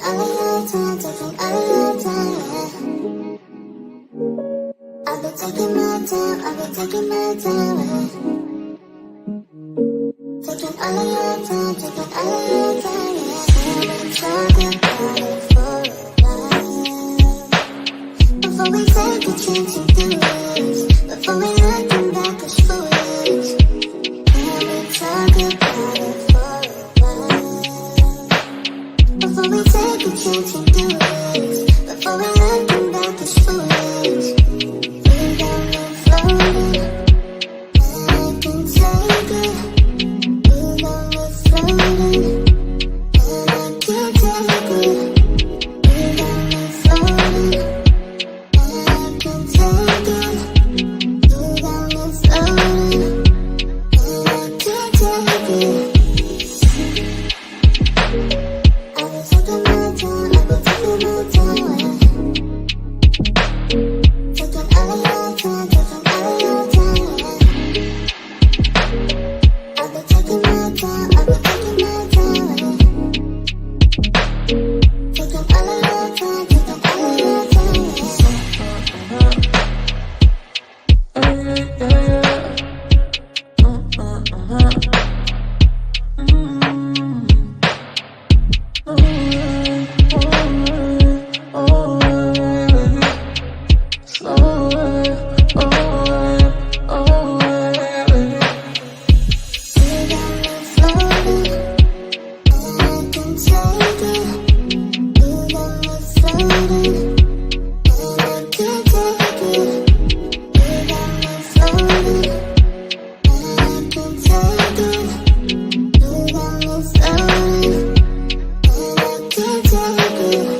all of your time, taking all of your time, yeah. I've been taking my time, I've been taking my time, yeah. Taking all of your time, taking all of your time, yeah. I've been talking about it for a while. Before we take a chance and do it, before we looking back as foolish, I've been talking about it for a while. Before we take a chance and do it, before we looking back as foolish, we got me floating, and I can take it. You got me floating, and I can't take it. You got me floating, and I can take it. You got me floating, and I can't take it. I've been taking my time, I've been taking my time, taking all of your time, taking all of your time, yeah. I've been taking my time, I've been taking my time, taking all of your time, taking all of your time, yeah. You got me floating, and I can take it. You got me floating, and I can't take it. You got me floating, and I can take it. You got me floating, and I can't take it.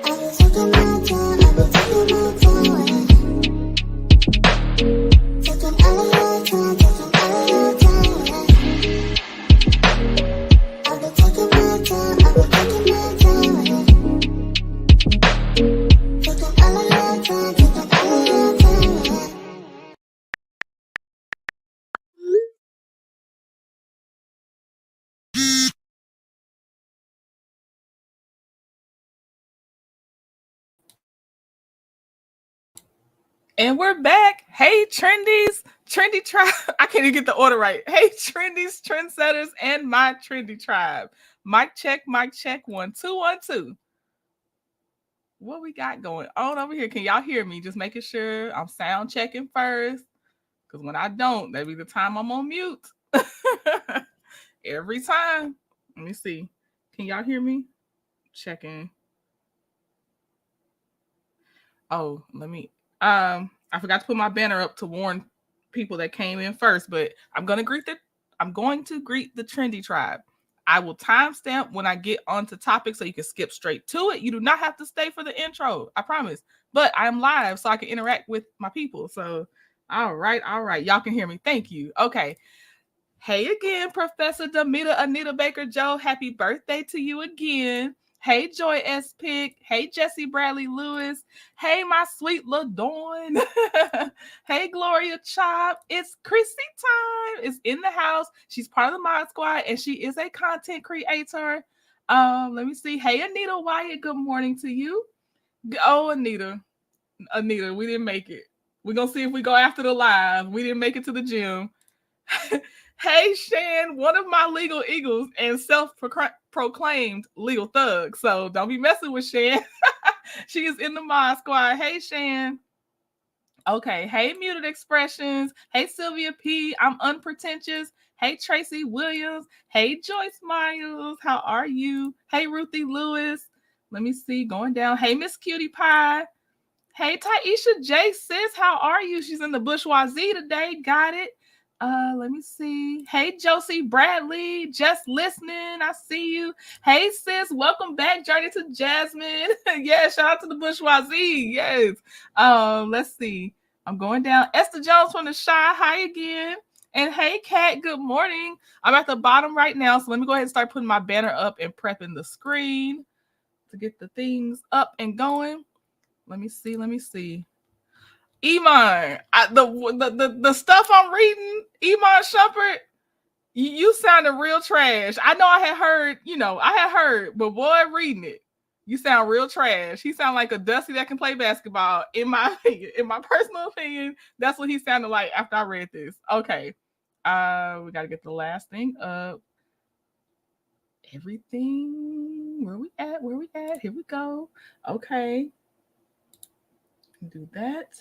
I've been taking my time, I've been taking my time, taking all of your time, taking all of your time, yeah. I've been taking my time, I've been taking my time, taking all of your time, taking all of your time, yeah. And we're back. Hey, trendies, trendy tribe. I can't even get the order right. Hey, trendies, trendsetters, and my trendy tribe. Mic check, 1, 2, 1, 2. What we got going on over here? Can y'all hear me? Just making sure I'm sound checking first. Because when I don't, that be the time I'm on mute. Every time. Let me see. Can y'all hear me? Checking. Oh, let me I forgot to put my banner up to warn people that came in first, but I'm going to greet the trendy tribe. I will timestamp when I get onto topics so you can skip straight to it. You do not have to stay for the intro, I promise. But I'm live so I can interact with my people. So, all right. Y'all can hear me. Thank you. Okay. Hey again, Professor Demita Anita Baker Joe. Happy birthday to you again. Hey, Joy S. Pick. Hey, Jesse Bradley Lewis. Hey, my sweet LaDawn. Hey, Gloria Chop. It's ChrissyTyme. Is in the house. She's part of the Mod Squad, and she is a content creator. Let me see. Hey, Anita Wyatt. Good morning to you. Oh, Anita, we didn't make it. We're going to see if we go after the live. We didn't make it to the gym. Hey, Shan, one of my legal eagles and self-proclaimed legal thug. So don't be messing with Shan. She is in the Mod Squad. Hey, Shan. Okay. Hey, Muted Expressions. Hey, Sylvia P. I'm unpretentious. Hey, Tracy Williams. Hey, Joyce Miles. How are you? Hey, Ruthie Lewis. Let me see. Going down. Hey, Miss Cutie Pie. Hey, Taisha J. Sis. How are you? She's in the bourgeoisie today. Got it. Let me see. Hey, Josie Bradley, just listening. I see you. Hey, sis, welcome back. Journey to Jasmine. Yeah, shout out to the bourgeoisie. Yes. Let's see. I'm going down. Esther Jones from the Shy. Hi again. And hey, Kat, good morning. I'm at the bottom right now, so let me go ahead and start putting my banner up and prepping the screen to get the things up and going. Let me see. Iman, the stuff I'm reading, Iman Shumpert, You sounded real trash. I know I had heard, but boy, reading it, you sound real trash. He sound like a Dusty that can play basketball. In my opinion, in my personal opinion, that's what he sounded like after I read this. Okay. We gotta get the last thing up. Everything. Where we at? Here we go. Okay. Do that.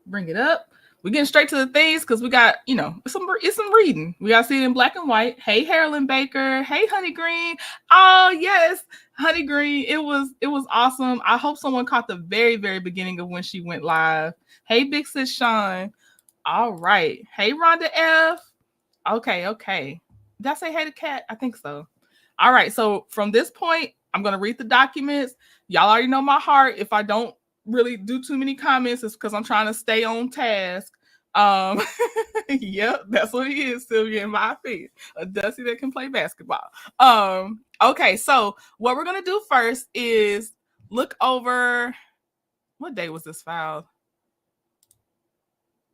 Bring it up. We're getting straight to the things because we got, it's some reading. We got to see it in black and white. Hey, Harlan Baker. Hey, Honey Green. Oh, yes. Honey Green. It was awesome. I hope someone caught the very, very beginning of when she went live. Hey, Big Sis Shan. All right. Hey, Rhonda F. Okay. Did I say hey to Kat? I think so. All right. So from this point, I'm going to read the documents. Y'all already know my heart. If I don't really do too many comments, it's because I'm trying to stay on task. Yep, that's what he is, Sylvia, in my opinion. A Dusty that can play basketball. Okay, so what we're gonna do first is look over what day was this filed?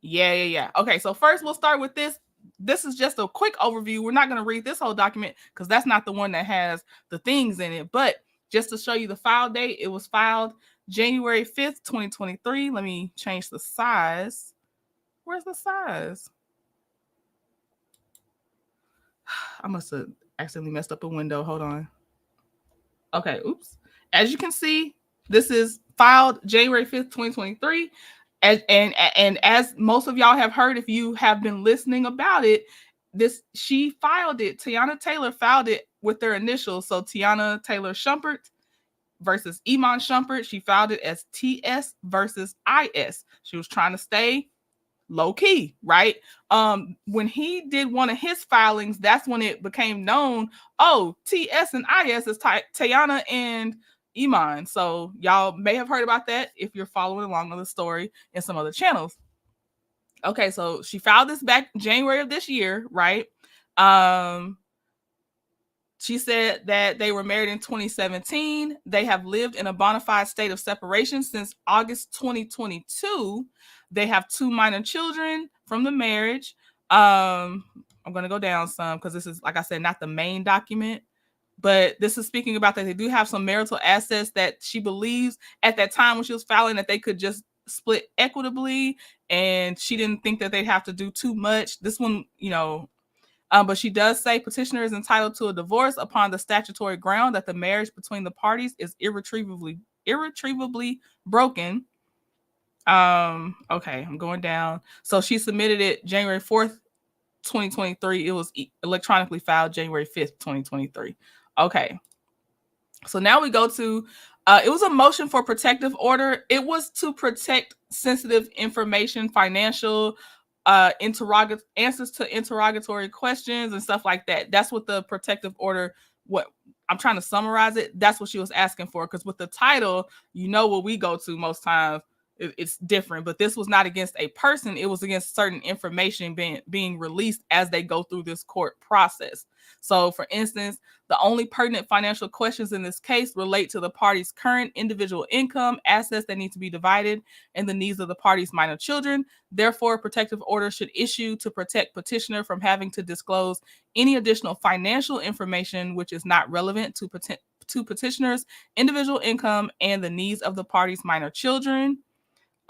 Yeah. Okay, so first we'll start with this. This is just a quick overview. We're not going to read this whole document because that's not the one that has the things in it. But just to show you the file date, it was filed January 5th, 2023. Let me change the size. Where's the size? I must have accidentally messed up a window. Hold on. Okay, oops. As you can see, this is filed January 5th, 2023. And as most of y'all have heard, if you have been listening about it, she filed it. Teyana Taylor filed it with their initials. So Teyana Taylor Shumpert versus Iman Shumpert. She filed it as TS versus IS. She was trying to stay low key, right? When he did one of his filings, that's when it became known. Oh, TS and IS is Teyana and Iman. So y'all may have heard about that if you're following along on the story in some other channels. Okay, so she filed this back January of this year, right? She said that they were married in 2017. They have lived in a bona fide state of separation since August 2022. They have 2 minor children from the marriage. I'm going to go down some because this is, like I said, not the main document. But this is speaking about that they do have some marital assets that she believes at that time when she was filing that they could just split equitably. And she didn't think that they'd have to do too much. This one, but she does say petitioner is entitled to a divorce upon the statutory ground that the marriage between the parties is irretrievably broken. Okay, I'm going down. So she submitted it January 4th, 2023. It was electronically filed January 5th, 2023. Okay. So now we go to, it was a motion for protective order. It was to protect sensitive information, financial answers to interrogatory questions and stuff like that. That's what the protective order, what I'm trying to summarize it. That's what she was asking for. Because with the title, what we go to most times, it's different. But this was not against a person. It was against certain information being released as they go through this court process. So, for instance, the only pertinent financial questions in this case relate to the parties' current individual income, assets that need to be divided, and the needs of the parties' minor children. Therefore, a protective order should issue to protect petitioner from having to disclose any additional financial information which is not relevant to petitioner's individual income and the needs of the parties' minor children.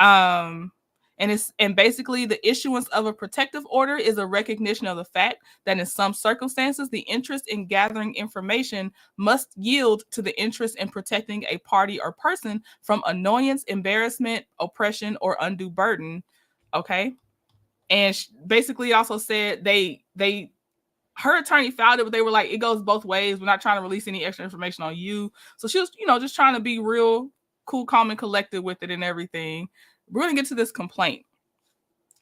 And basically the issuance of a protective order is a recognition of the fact that in some circumstances, the interest in gathering information must yield to the interest in protecting a party or person from annoyance, embarrassment, oppression, or undue burden. Okay. And basically also said her attorney filed it, but they were like, it goes both ways. We're not trying to release any extra information on you. So she was, just trying to be real cool, calm, and collected with it and everything. We're going to get to this complaint.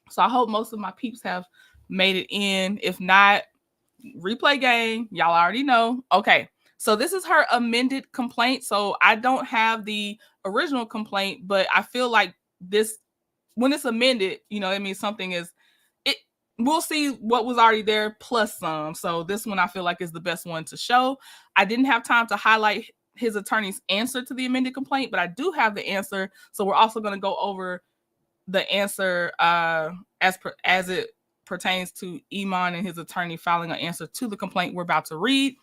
So I hope most of my peeps have made it in. If not, replay gang, y'all already know. Okay, so this is her amended complaint. So I don't have the original complaint, but I feel like this, when it's amended, it means something is, we'll see what was already there plus some. So this one I feel like is the best one to show. I didn't have time to highlight his attorney's answer to the amended complaint, but I do have the answer. So we're also going to go over the answer as it pertains to Iman and his attorney filing an answer to the complaint we're about to read.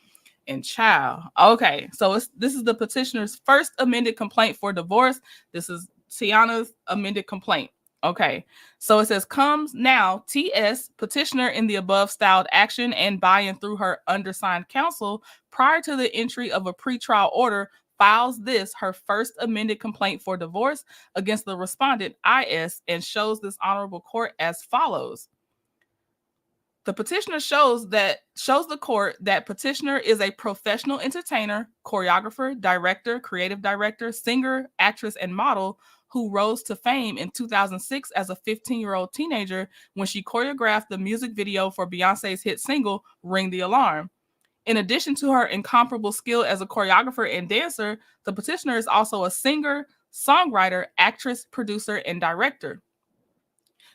And child, okay, so this is the petitioner's first amended complaint for divorce. This is Teyana's amended complaint. Okay, so it says, comes now, T.S., petitioner in the above styled action and by and through her undersigned counsel, prior to the entry of a pretrial order, files this, her first amended complaint for divorce against the respondent, I.S., and shows this honorable court as follows. The petitioner shows the court that petitioner is a professional entertainer, choreographer, director, creative director, singer, actress, and model who rose to fame in 2006 as a 15-year-old teenager when she choreographed the music video for Beyonce's hit single, Ring the Alarm. In addition to her incomparable skill as a choreographer and dancer, the petitioner is also a singer, songwriter, actress, producer, and director.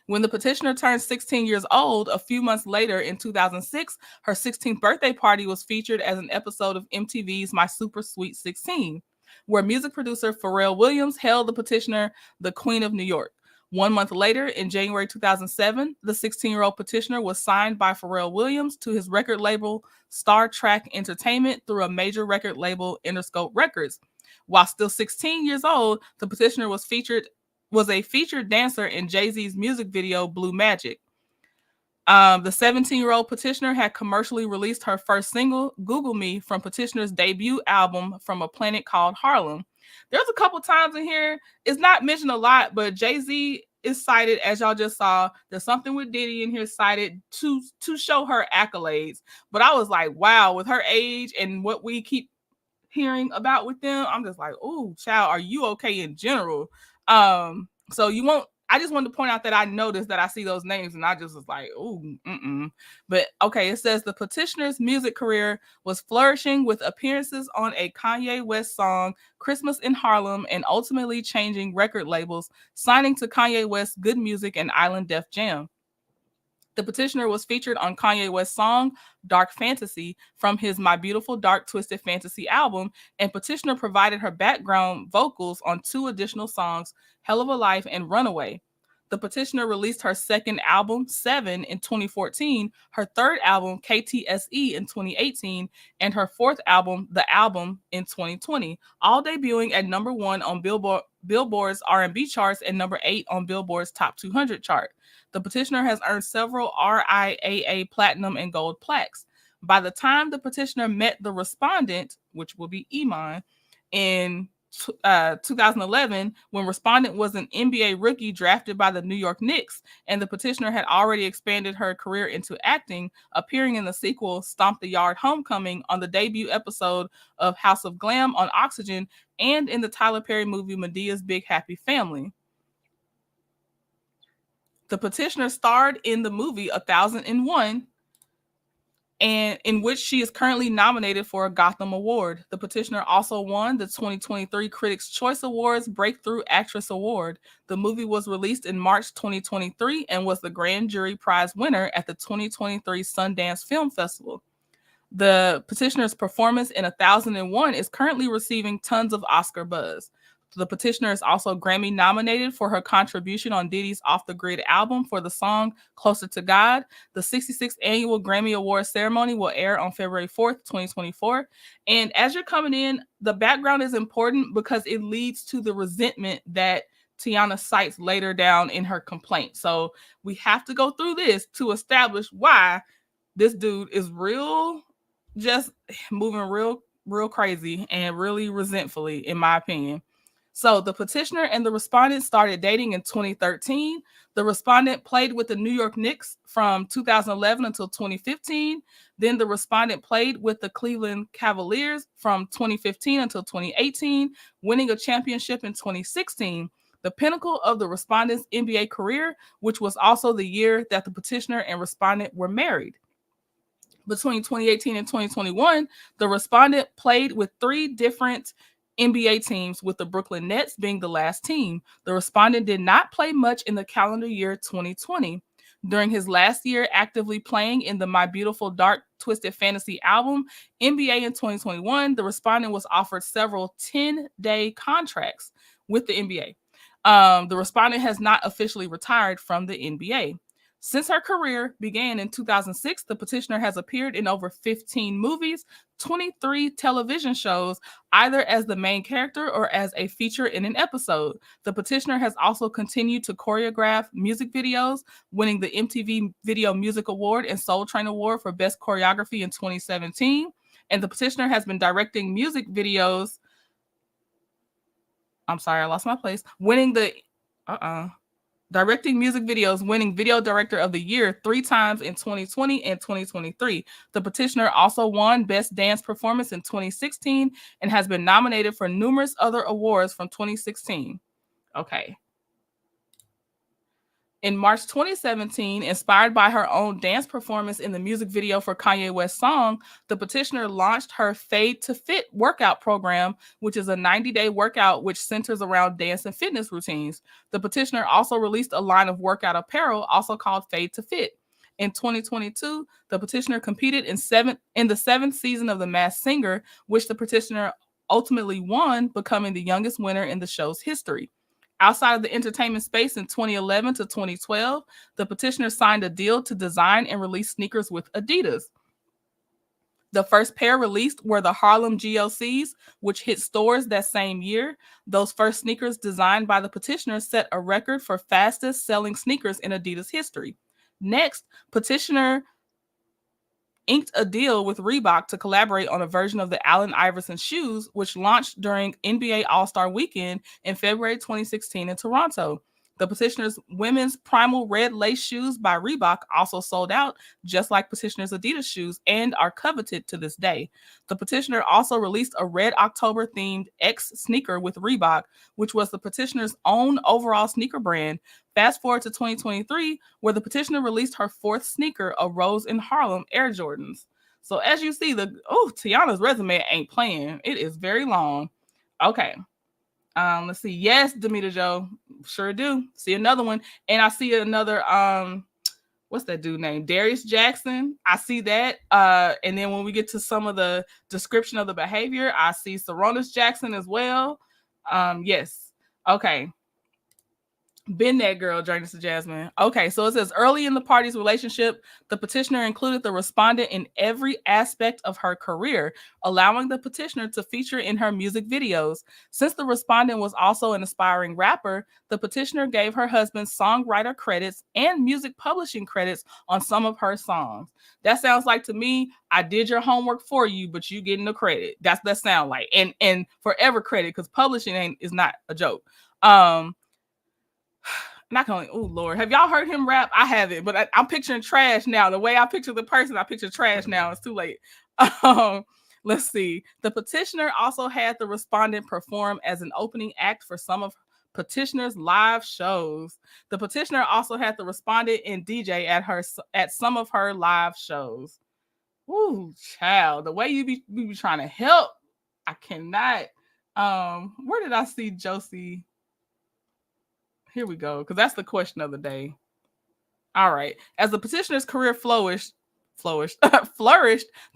When the petitioner turned 16 years old, a few months later in 2006, her 16th birthday party was featured as an episode of MTV's My Super Sweet 16, where music producer Pharrell Williams hailed the petitioner the Queen of New York. 1 month later, in January 2007, the 16-year-old petitioner was signed by Pharrell Williams to his record label Star Trek Entertainment through a major record label, Interscope Records. While still 16 years old, the petitioner was a featured dancer in Jay-Z's music video, Blue Magic. The 17-year-old petitioner had commercially released her first single, Google Me, from petitioner's debut album, From a Planet Called Harlem. There's a couple times in here, it's not mentioned a lot, but Jay-Z is cited, as y'all just saw. There's something with Diddy in here cited to show her accolades. But I was like, wow, with her age and what we keep hearing about with them, I'm just like, oh, child, are you okay in general? So you won't, I just wanted to point out that I noticed that I see those names and I just was like, ooh, But okay, it says the petitioner's music career was flourishing with appearances on a Kanye West song, Christmas in Harlem, and ultimately changing record labels, signing to Kanye West's Good Music and Island Def Jam. The petitioner was featured on Kanye West's song, Dark Fantasy, from his My Beautiful Dark Twisted Fantasy album, and petitioner provided her background vocals on 2 additional songs, Hell of a Life and Runaway. The petitioner released her second album, Seven, in 2014, her third album, KTSE, in 2018, and her fourth album, The Album, in 2020, all debuting at number 1 on Billboard's R&B charts and number 8 on Billboard's Top 200 chart. The petitioner has earned several RIAA platinum and gold plaques. By the time the petitioner met the respondent, which will be Iman, in 2011, when respondent was an NBA rookie drafted by the New York Knicks, and the petitioner had already expanded her career into acting, appearing in the sequel Stomp the Yard Homecoming, on the debut episode of House of Glam on Oxygen, and in the Tyler Perry movie Medea's Big Happy Family. The petitioner starred in the movie 1001, and in which she is currently nominated for a Gotham Award. The petitioner also won the 2023 Critics' Choice Awards Breakthrough Actress Award. The movie was released in March 2023 and was the Grand Jury Prize winner at the 2023 Sundance Film Festival. The petitioner's performance in 1001 is currently receiving tons of Oscar buzz. The petitioner is also Grammy nominated for her contribution on Diddy's Off the Grid album for the song Closer to God. The 66th annual Grammy Awards ceremony will air on February 4th, 2024. And as you're coming in, the background is important because it leads to the resentment that Teyana cites later down in her complaint. So we have to go through this to establish why this dude is just moving real crazy and really resentfully, in my opinion. So the petitioner and the respondent started dating in 2013. The respondent played with the New York Knicks from 2011 until 2015. Then the respondent played with the Cleveland Cavaliers from 2015 until 2018, winning a championship in 2016, the pinnacle of the respondent's NBA career, which was also the year that the petitioner and respondent were married. Between 2018 and 2021, the respondent played with 3 different NBA teams, with the Brooklyn Nets being the last team. The respondent did not play much in the calendar year 2020. During his last year actively playing in the My Beautiful Dark Twisted Fantasy album, NBA in 2021, the respondent was offered several 10-day contracts with the NBA. The respondent has not officially retired from the NBA. Since her career began in 2006, the petitioner has appeared in over 15 movies, 23 television shows, either as the main character or as a feature in an episode. The petitioner has also continued to choreograph music videos, winning the MTV Video Music Award and Soul Train Award for Best Choreography in 2017. And the petitioner has been directing music videos. I'm sorry, I lost my place. Winning the directing music videos, winning Video Director of the Year 3 times in 2020 and 2023. The petitioner also won Best Dance Performance in 2016 and has been nominated for numerous other awards from 2016. Okay. In March 2017, inspired by her own dance performance in the music video for Kanye West's song, the petitioner launched her Fade to Fit workout program, which is a 90-day workout which centers around dance and fitness routines. The petitioner also released a line of workout apparel, also called Fade to Fit. In 2022, the petitioner competed in the 7th season of The Masked Singer, which the petitioner ultimately won, becoming the youngest winner in the show's history. Outside of the entertainment space in 2011 to 2012, the petitioner signed a deal to design and release sneakers with Adidas. The first pair released were the Harlem GLCs, which hit stores that same year. Those first sneakers designed by the petitioner set a record for fastest selling sneakers in Adidas history. Next, petitioner inked a deal with Reebok to collaborate on a version of the Allen Iverson shoes, which launched during NBA All-Star Weekend in February 2016 in Toronto. The petitioner's women's Primal Red Lace shoes by Reebok also sold out, just like petitioner's Adidas shoes, and are coveted to this day. The petitioner also released a Red October themed X sneaker with Reebok, which was the petitioner's own overall sneaker brand. Fast forward to 2023, where the petitioner released her 4th sneaker, a Rose in Harlem Air Jordans. So as you see, Teyana's resume ain't playing. It is very long. Okay. Let's see. Yes, Demeter Joe. Sure do. See another one. And I see another, what's that dude name? Darius Jackson. I see that. And then when we get to some of the description of the behavior, I see Saronis Jackson as well. Yes. Okay. Been that girl, Journey to Jasmine. Okay, so it says early in the party's relationship, the petitioner included the respondent in every aspect of her career, allowing the petitioner to feature in her music videos. Since the respondent was also an aspiring rapper, the petitioner gave her husband songwriter credits and music publishing credits on some of her songs. That sounds like to me, I did your homework for you, but you getting the credit. That's that sound like. And forever credit, because publishing is not a joke. Not only, oh Lord, have y'all heard him rap? I haven't, but I'm picturing trash now. The way I picture the person, I picture trash now. It's too late. Let's see. The petitioner also had the respondent perform as an opening act for some of petitioner's live shows. The petitioner also had the respondent and DJ at some of her live shows. Ooh, child, the way you be trying to help, I cannot. Where did I see Josie? Here we go, because that's the question of the day. All right. As the petitioner's career flourished, the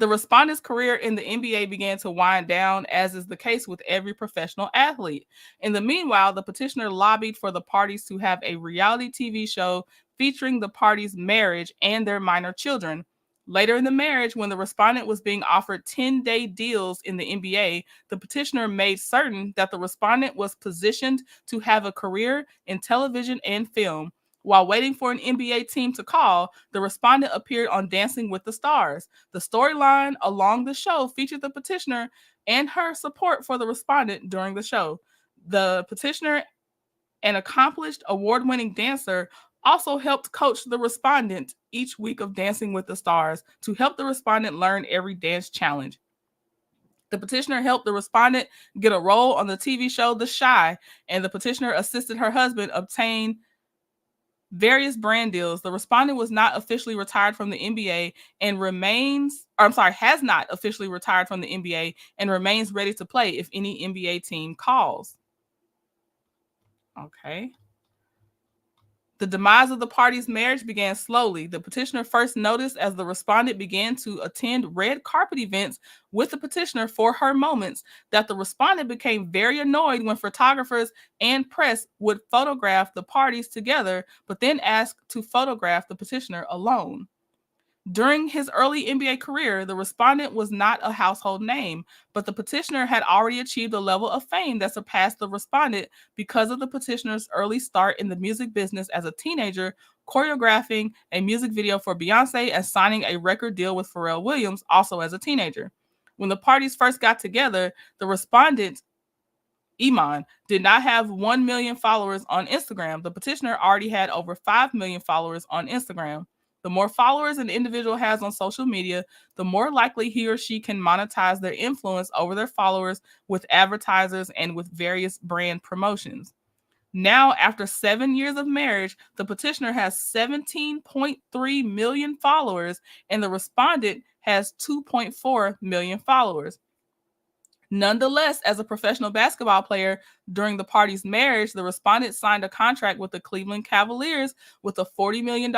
respondent's career in the NBA began to wind down, as is the case with every professional athlete. In the meanwhile, the petitioner lobbied for the parties to have a reality TV show featuring the parties' marriage and their minor children. Later in the marriage, when the respondent was being offered 10-day deals in the NBA, the petitioner made certain that the respondent was positioned to have a career in television and film. While waiting for an NBA team to call, the respondent appeared on Dancing with the Stars. The storyline along the show featured the petitioner and her support for the respondent during the show. The petitioner, an accomplished award-winning dancer, also helped coach the respondent each week of Dancing with the Stars to help the respondent learn every dance challenge. The petitioner helped the respondent get a role on the TV show The Chi, and the petitioner assisted her husband obtain various brand deals. The respondent was not officially retired from the NBA and has not officially retired from the NBA and remains ready to play if any NBA team calls. Okay. The demise of the parties' marriage began slowly. The petitioner first noticed as the respondent began to attend red carpet events with the petitioner for her moments that the respondent became very annoyed when photographers and press would photograph the parties together, but then ask to photograph the petitioner alone. During his early NBA career, the respondent was not a household name, but the petitioner had already achieved a level of fame that surpassed the respondent because of the petitioner's early start in the music business as a teenager, choreographing a music video for Beyonce and signing a record deal with Pharrell Williams also as a teenager. When the parties first got together, the respondent Iman did not have 1 million followers on Instagram. The petitioner already had over 5 million followers on Instagram. The more followers an individual has on social media, the more likely he or she can monetize their influence over their followers with advertisers and with various brand promotions. Now, after 7 years of marriage, the petitioner has 17.3 million followers and the respondent has 2.4 million followers. Nonetheless, as a professional basketball player during the party's marriage, the respondent signed a contract with the Cleveland Cavaliers with a $40 million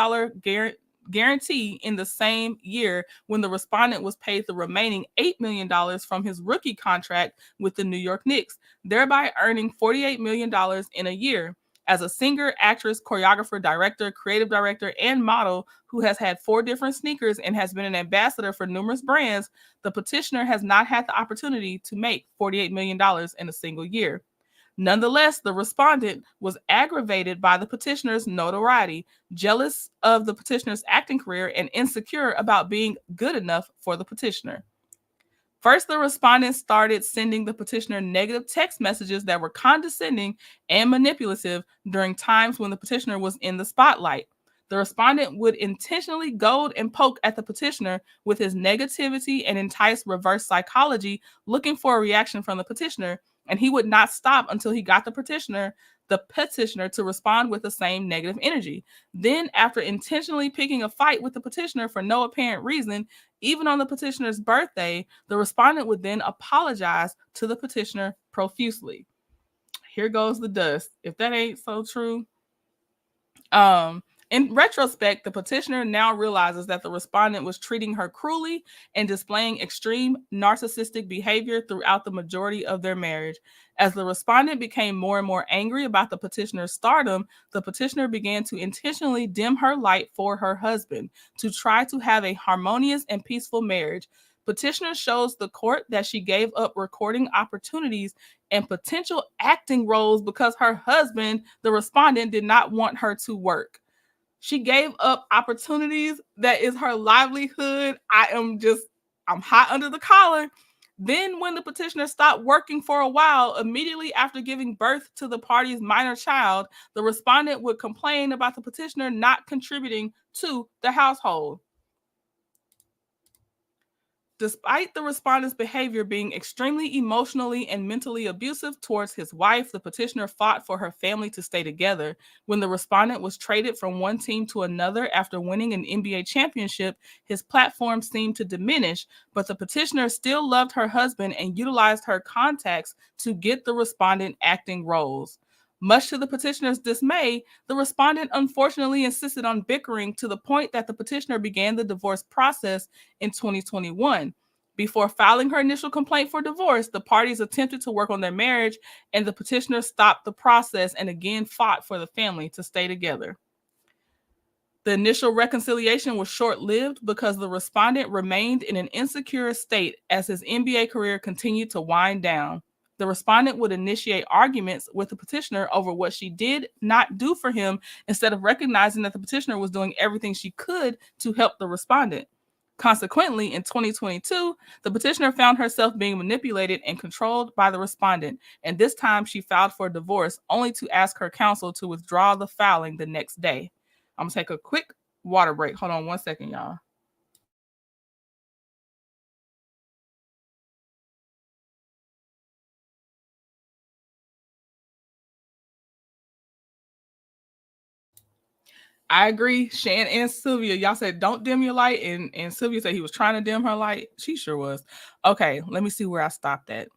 guarantee in the same year when the respondent was paid the remaining $8 million from his rookie contract with the New York Knicks, thereby earning $48 million in a year. As a singer, actress, choreographer, director, creative director, and model who has had 4 different sneakers and has been an ambassador for numerous brands, the petitioner has not had the opportunity to make $48 million in a single year. Nonetheless, the respondent was aggravated by the petitioner's notoriety, jealous of the petitioner's acting career, and insecure about being good enough for the petitioner. First, the respondent started sending the petitioner negative text messages that were condescending and manipulative during times when the petitioner was in the spotlight. The respondent would intentionally goad and poke at the petitioner with his negativity and entice reverse psychology, looking for a reaction from the petitioner, and he would not stop until he got the petitioner to respond with the same negative energy. Then, after intentionally picking a fight with the petitioner for no apparent reason, even on the petitioner's birthday, the respondent would then apologize to the petitioner profusely. Here goes the dust. If that ain't so true. In retrospect, the petitioner now realizes that the respondent was treating her cruelly and displaying extreme narcissistic behavior throughout the majority of their marriage. As the respondent became more and more angry about the petitioner's stardom, the petitioner began to intentionally dim her light for her husband to try to have a harmonious and peaceful marriage. Petitioner shows the court that she gave up recording opportunities and potential acting roles because her husband, the respondent, did not want her to work. She gave up opportunities that is her livelihood. I'm hot under the collar. Then when the petitioner stopped working for a while, immediately after giving birth to the party's minor child, the respondent would complain about the petitioner not contributing to the household. Despite the respondent's behavior being extremely emotionally and mentally abusive towards his wife, the petitioner fought for her family to stay together. When the respondent was traded from one team to another after winning an NBA championship, his platform seemed to diminish, but the petitioner still loved her husband and utilized her contacts to get the respondent acting roles. Much to the petitioner's dismay, the respondent unfortunately insisted on bickering to the point that the petitioner began the divorce process in 2021. Before filing her initial complaint for divorce, the parties attempted to work on their marriage, and the petitioner stopped the process and again fought for the family to stay together. The initial reconciliation was short-lived because the respondent remained in an insecure state as his NBA career continued to wind down. The respondent would initiate arguments with the petitioner over what she did not do for him instead of recognizing that the petitioner was doing everything she could to help the respondent. Consequently, in 2022, the petitioner found herself being manipulated and controlled by the respondent, and this time she filed for divorce only to ask her counsel to withdraw the filing the next day. I'm going to take a quick water break. Hold on 1 second, y'all. I agree. Shan and Sylvia, y'all said don't dim your light, and Sylvia said he was trying to dim her light. She sure was. Okay, let me see where I stopped at.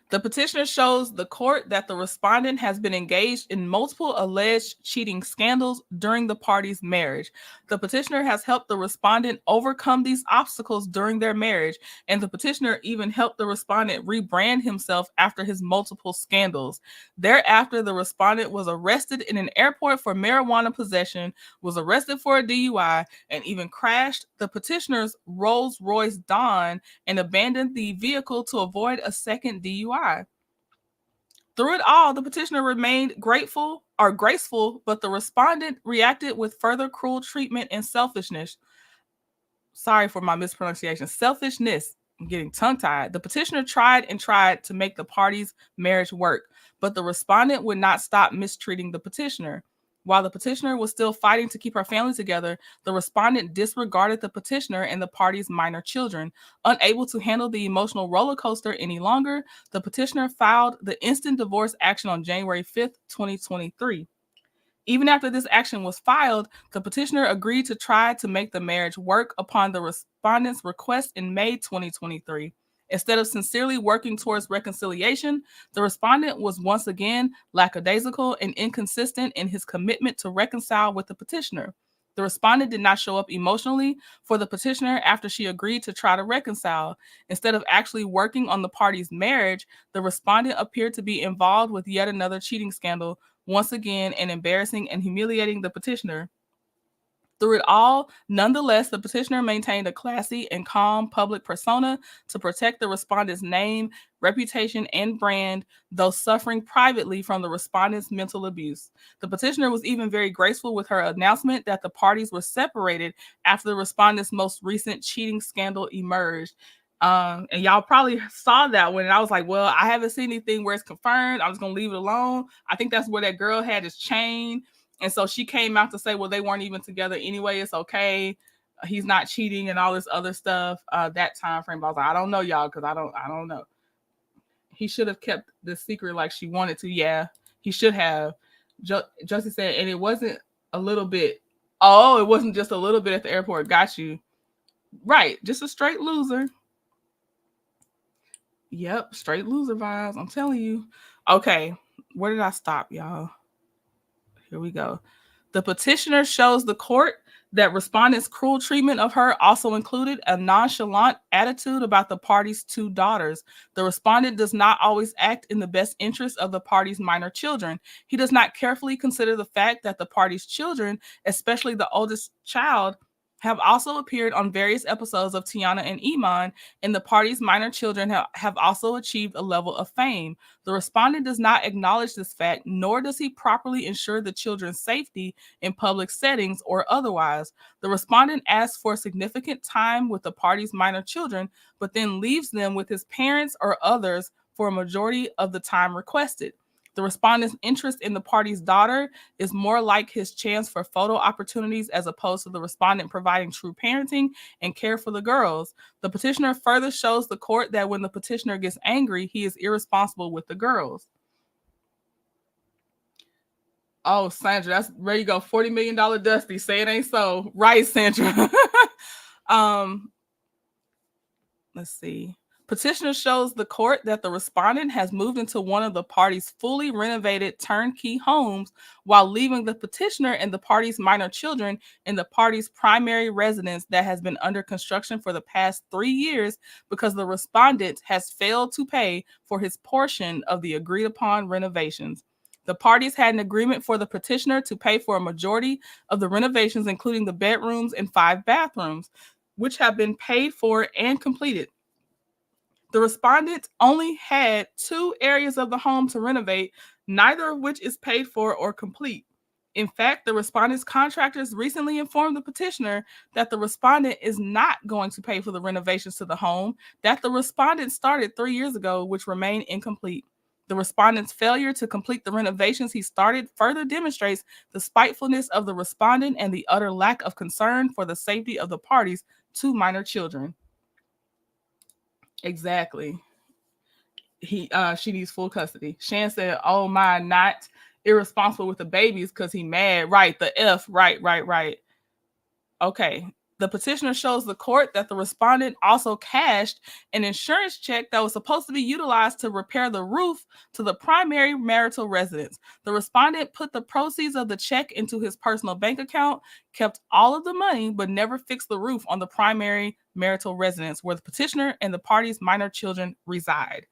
The petitioner shows the court that the respondent has been engaged in multiple alleged cheating scandals during the parties' marriage. The petitioner has helped the respondent overcome these obstacles during their marriage, and the petitioner even helped the respondent rebrand himself after his multiple scandals. Thereafter, the respondent was arrested in an airport for marijuana possession, was arrested for a DUI, and even crashed the petitioner's Rolls-Royce Dawn and abandoned the vehicle to avoid a second DUI. Through it all, the petitioner remained graceful, but the respondent reacted with further cruel treatment and selfishness. Sorry for my mispronunciation. Selfishness. I'm getting tongue-tied. The petitioner tried to make the parties' marriage work, but the respondent would not stop mistreating the petitioner. While the petitioner was still fighting to keep her family together, the respondent disregarded the petitioner and the parties' minor children. Unable to handle the emotional roller coaster any longer, the petitioner filed the instant divorce action on January 5th, 2023. Even after this action was filed, the petitioner agreed to try to make the marriage work upon the respondent's request in May 2023. Instead of sincerely working towards reconciliation, the respondent was once again lackadaisical and inconsistent in his commitment to reconcile with the petitioner. The respondent did not show up emotionally for the petitioner after she agreed to try to reconcile. Instead of actually working on the parties' marriage, the respondent appeared to be involved with yet another cheating scandal, once again and embarrassing and humiliating the petitioner. Through it all, nonetheless, the petitioner maintained a classy and calm public persona to protect the respondent's name, reputation, and brand, though suffering privately from the respondent's mental abuse. The petitioner was even very graceful with her announcement that the parties were separated after the respondent's most recent cheating scandal emerged. And y'all probably saw that one, and I was like, well, I haven't seen anything where it's confirmed. I'm just gonna leave it alone. I think that's where that girl had his chain. And so she came out to say, well, they weren't even together anyway. It's okay. He's not cheating and all this other stuff. That time frame, I was like, I don't know, y'all, because I don't know. He should have kept the secret like she wanted to. Yeah, he should have. Josie said, and it wasn't a little bit. Oh, it wasn't just a little bit at the airport. Got you. Right. Just a straight loser. Yep. Straight loser vibes. I'm telling you. Okay. Where did I stop, y'all? Here we go. The petitioner shows the court that respondent's cruel treatment of her also included a nonchalant attitude about the party's two daughters. The respondent does not always act in the best interest of the party's minor children. He does not carefully consider the fact that the party's children, especially the oldest child, have also appeared on various episodes of Teyana and Iman, and the party's minor children have also achieved a level of fame. The respondent does not acknowledge this fact, nor does he properly ensure the children's safety in public settings or otherwise. The respondent asks for significant time with the party's minor children, but then leaves them with his parents or others for a majority of the time requested. The respondent's interest in the party's daughter is more like his chance for photo opportunities as opposed to the respondent providing true parenting and care for the girls. The petitioner further shows the court that when the petitioner gets angry, he is irresponsible with the girls. Oh, Sandra, that's there you go. $40 million Dusty. Say it ain't so. Right, Sandra. Let's see. Petitioner shows the court that the respondent has moved into one of the party's fully renovated turnkey homes while leaving the petitioner and the party's minor children in the party's primary residence that has been under construction for the past 3 years because the respondent has failed to pay for his portion of the agreed upon renovations. The parties had an agreement for the petitioner to pay for a majority of the renovations, including the bedrooms and 5 bathrooms, which have been paid for and completed. The respondent only had 2 areas of the home to renovate, neither of which is paid for or complete. In fact, the respondent's contractors recently informed the petitioner that the respondent is not going to pay for the renovations to the home that the respondent started 3 years ago, which remain incomplete. The respondent's failure to complete the renovations he started further demonstrates the spitefulness of the respondent and the utter lack of concern for the safety of the parties' 2 minor children. Exactly. She needs full custody. Shan said, oh my, not irresponsible with the babies because he mad. Right, the F. Right. Okay. The petitioner shows the court that the respondent also cashed an insurance check that was supposed to be utilized to repair the roof to the primary marital residence. The respondent put the proceeds of the check into his personal bank account, kept all of the money, but never fixed the roof on the primary marital residence where the petitioner and the party's minor children reside.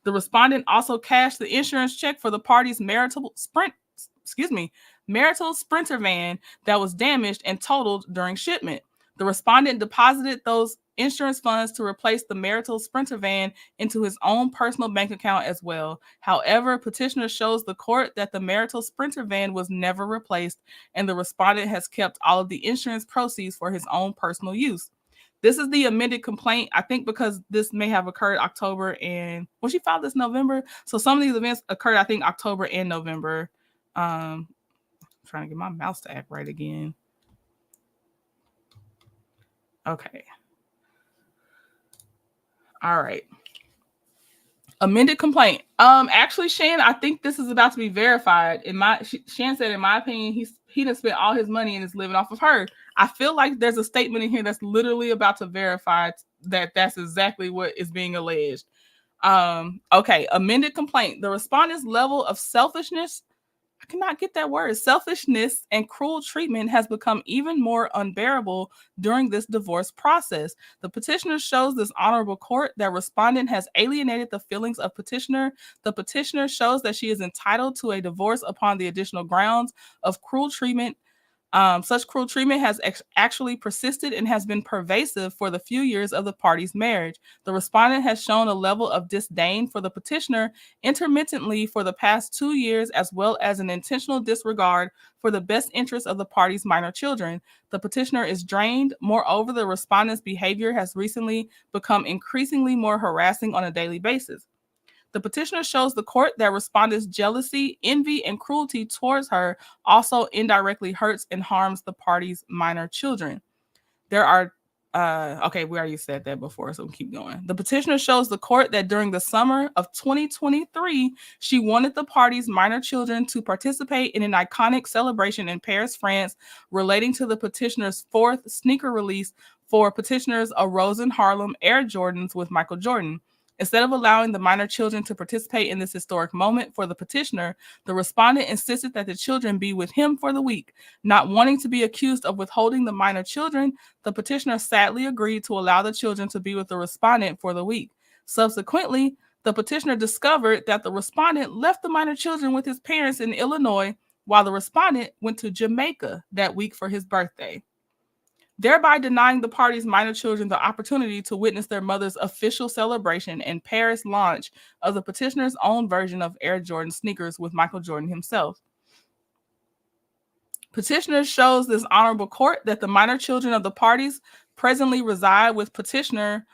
The respondent also cashed the insurance check for the party's marital Sprinter van that was damaged and totaled during shipment. The respondent deposited those insurance funds to replace the marital Sprinter van into his own personal bank account as well. However, petitioner shows the court that the marital Sprinter van was never replaced, and the respondent has kept all of the insurance proceeds for his own personal use. This is the amended complaint, I think, because this may have occurred October and she filed this November. So some of these events occurred, I think, October and November. I'm trying to get my mouse to act right again. Okay. All right. Amended complaint. Actually, Shan, I think this is about to be verified. Shan said, in my opinion, he done spent all his money and is living off of her. I feel like there's a statement in here that's literally about to verify that that's exactly what is being alleged. Okay. Amended complaint. The respondent's level of selfishness, I cannot get that word. Selfishness and cruel treatment has become even more unbearable during this divorce process. The petitioner shows this honorable court that respondent has alienated the feelings of petitioner. The petitioner shows that she is entitled to a divorce upon the additional grounds of cruel treatment. Such cruel treatment has actually persisted and has been pervasive for the few years of the party's marriage. The respondent has shown a level of disdain for the petitioner intermittently for the past 2 years, as well as an intentional disregard for the best interests of the party's minor children. The petitioner is drained. Moreover, the respondent's behavior has recently become increasingly more harassing on a daily basis. The petitioner shows the court that respondent's jealousy, envy, and cruelty towards her also indirectly hurts and harms the party's minor children. There are, okay, we already said that before, so we'll keep going. The petitioner shows the court that during the summer of 2023, she wanted the party's minor children to participate in an iconic celebration in Paris, France, relating to the petitioner's 4th sneaker release for petitioner's A Rose in Harlem Air Jordans with Michael Jordan. Instead of allowing the minor children to participate in this historic moment for the petitioner, the respondent insisted that the children be with him for the week. Not wanting to be accused of withholding the minor children, the petitioner sadly agreed to allow the children to be with the respondent for the week. Subsequently, the petitioner discovered that the respondent left the minor children with his parents in Illinois while the respondent went to Jamaica that week for his birthday, thereby denying the party's minor children the opportunity to witness their mother's official celebration and Paris launch of the petitioner's own version of Air Jordan sneakers with Michael Jordan himself. Petitioner shows this honorable court that the minor children of the parties presently reside with petitioner.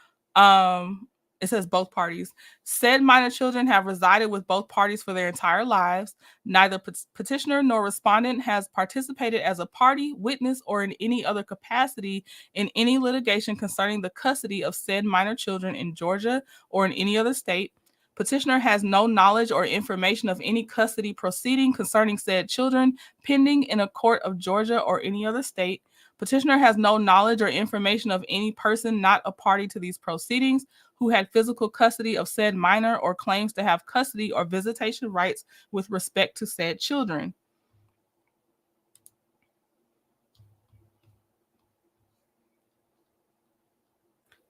It says both parties. Said minor children have resided with both parties for their entire lives. Neither petitioner nor respondent has participated as a party, witness, or in any other capacity in any litigation concerning the custody of said minor children in Georgia or in any other state. Petitioner has no knowledge or information of any custody proceeding concerning said children pending in a court of Georgia or any other state. Petitioner has no knowledge or information of any person not a party to these proceedings who had physical custody of said minor or claims to have custody or visitation rights with respect to said children.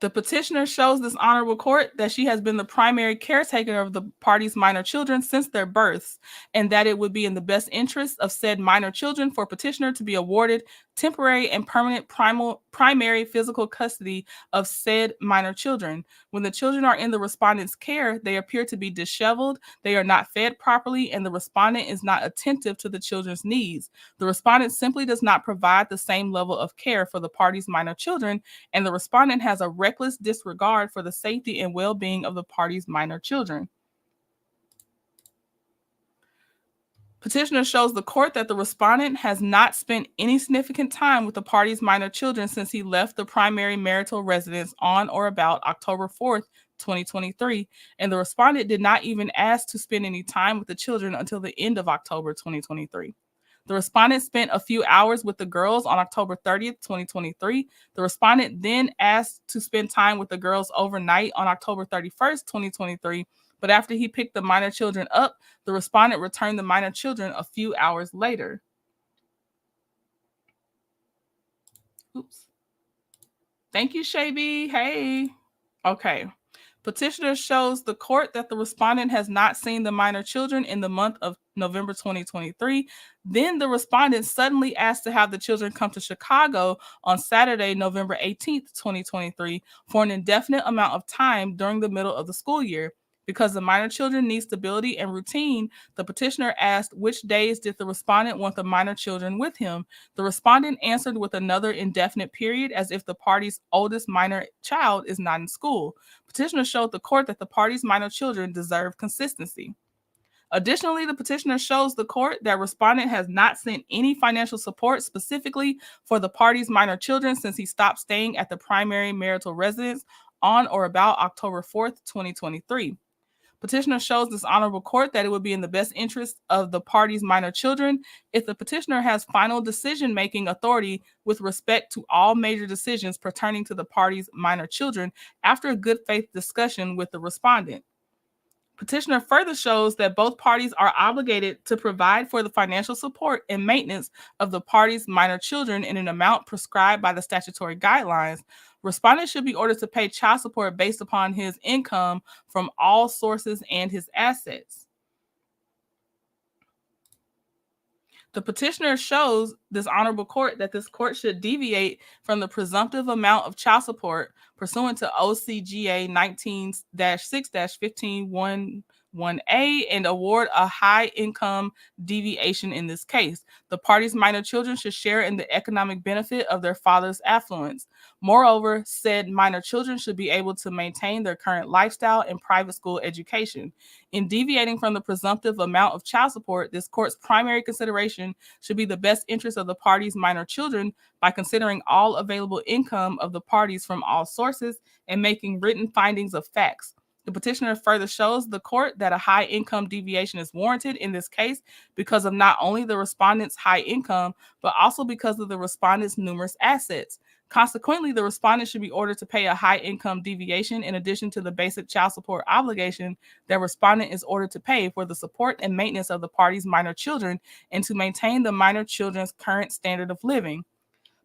The petitioner shows this honorable court that she has been the primary caretaker of the party's minor children since their births, and that it would be in the best interest of said minor children for petitioner to be awarded temporary and permanent primary physical custody of said minor children. When the children are in the respondent's care, they appear to be disheveled, they are not fed properly, and the respondent is not attentive to the children's needs. The respondent simply does not provide the same level of care for the party's minor children, and the respondent has a reckless disregard for the safety and well-being of the party's minor children. Petitioner shows the court that the respondent has not spent any significant time with the party's minor children since he left the primary marital residence on or about October 4th, 2023, and the respondent did not even ask to spend any time with the children until the end of October 2023. The respondent spent a few hours with the girls on October 30th, 2023. The respondent then asked to spend time with the girls overnight on October 31st, 2023. But after he picked the minor children up, the respondent returned the minor children a few hours later. Oops. Thank you, Shaby. Hey. Okay. Petitioner shows the court that the respondent has not seen the minor children in the month of November 2023. Then the respondent suddenly asked to have the children come to Chicago on Saturday, November 18th, 2023, for an indefinite amount of time during the middle of the school year. Because the minor children need stability and routine, the petitioner asked which days did the respondent want the minor children with him. The respondent answered with another indefinite period as if the party's oldest minor child is not in school. Petitioner showed the court that the party's minor children deserve consistency. Additionally, the petitioner shows the court that respondent has not sent any financial support specifically for the party's minor children since he stopped staying at the primary marital residence on or about October 4th, 2023. Petitioner shows this honorable court that it would be in the best interest of the party's minor children if the petitioner has final decision-making authority with respect to all major decisions pertaining to the party's minor children after a good faith discussion with the respondent. Petitioner further shows that both parties are obligated to provide for the financial support and maintenance of the party's minor children in an amount prescribed by the statutory guidelines. Respondent should be ordered to pay child support based upon his income from all sources and his assets. The petitioner shows this honorable court that this court should deviate from the presumptive amount of child support pursuant to OCGA 19-6-1511A and award a high income deviation in this case. The party's minor children should share in the economic benefit of their father's affluence. Moreover, said minor children should be able to maintain their current lifestyle and private school education. In deviating from the presumptive amount of child support, this court's primary consideration should be the best interest of the party's minor children by considering all available income of the parties from all sources and making written findings of facts. The petitioner further shows the court that a high income deviation is warranted in this case because of not only the respondent's high income, but also because of the respondent's numerous assets. Consequently, the respondent should be ordered to pay a high income deviation in addition to the basic child support obligation that respondent is ordered to pay for the support and maintenance of the party's minor children and to maintain the minor children's current standard of living.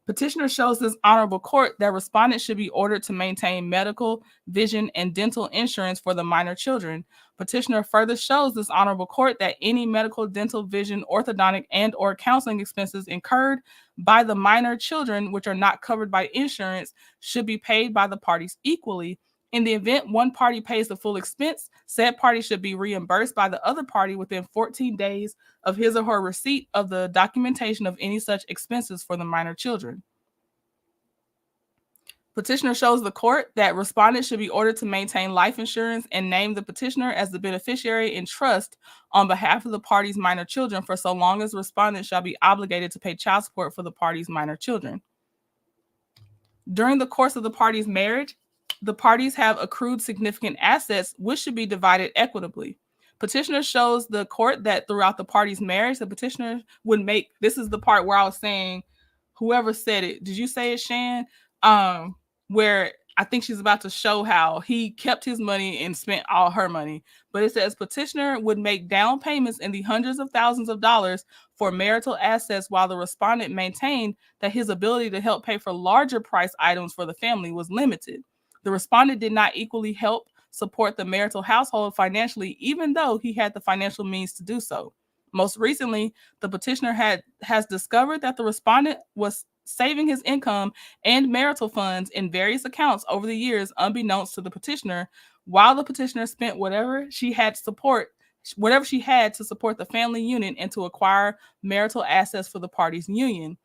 Petitioner shows this honorable court that respondent should be ordered to maintain medical, vision, and dental insurance for the minor children. Petitioner further shows this honorable court that any medical, dental, vision, orthodontic, and or counseling expenses incurred by the minor children which are not covered by insurance should be paid by the parties equally. In the event one party pays the full expense, said party should be reimbursed by the other party within 14 days of his or her receipt of the documentation of any such expenses for the minor children. Petitioner shows the court that respondent should be ordered to maintain life insurance and name the petitioner as the beneficiary in trust on behalf of the party's minor children for so long as respondent shall be obligated to pay child support for the party's minor children. During the course of the party's marriage, the parties have accrued significant assets which should be divided equitably. Petitioner shows the court that throughout the party's marriage, the petitioner would make, this is the part where I was saying, whoever said it, did you say it, Shan? Where I think she's about to show how he kept his money and spent all her money. But it says petitioner would make down payments in the hundreds of thousands of dollars for marital assets while the respondent maintained that his ability to help pay for larger price items for the family was limited. The respondent did not equally help support the marital household financially, even though he had the financial means to do so. Most recently, the petitioner has discovered that the respondent was saving his income and marital funds in various accounts over the years, unbeknownst to the petitioner, while the petitioner spent whatever she had to support the family union and to acquire marital assets for the parties' union.